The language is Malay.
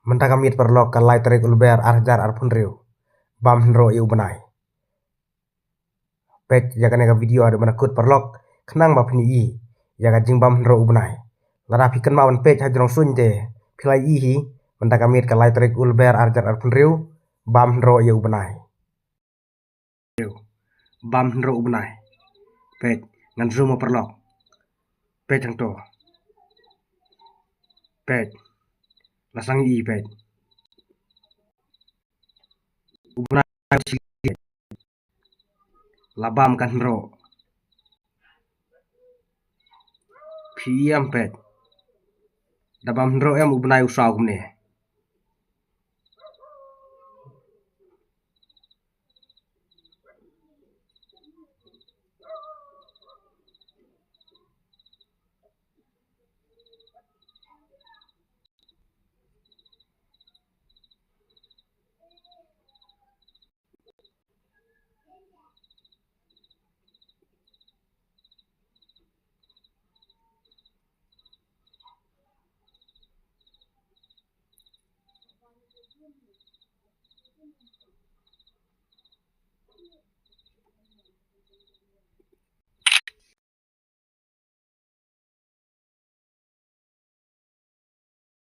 Mentaka mit perlok kalai tarik ulber arjar arpun riu. Bam hendro iu benai. Pek jaga nega video ada mana kut perlok kenang bap ni i. Jaga jing bam hendro benai. Lara pikan mawan pek hajrong sunte. Pilai ihi mentaka mit kalai tarik ulber arjar arpun riu. Bam hendro iu benai. Bam hendro benai. Pek ngan zoom perlok. Pek jang to. Pek lasang i pek. Ubnai labam kan ro piam pet dabam ro em ubnai usau kumne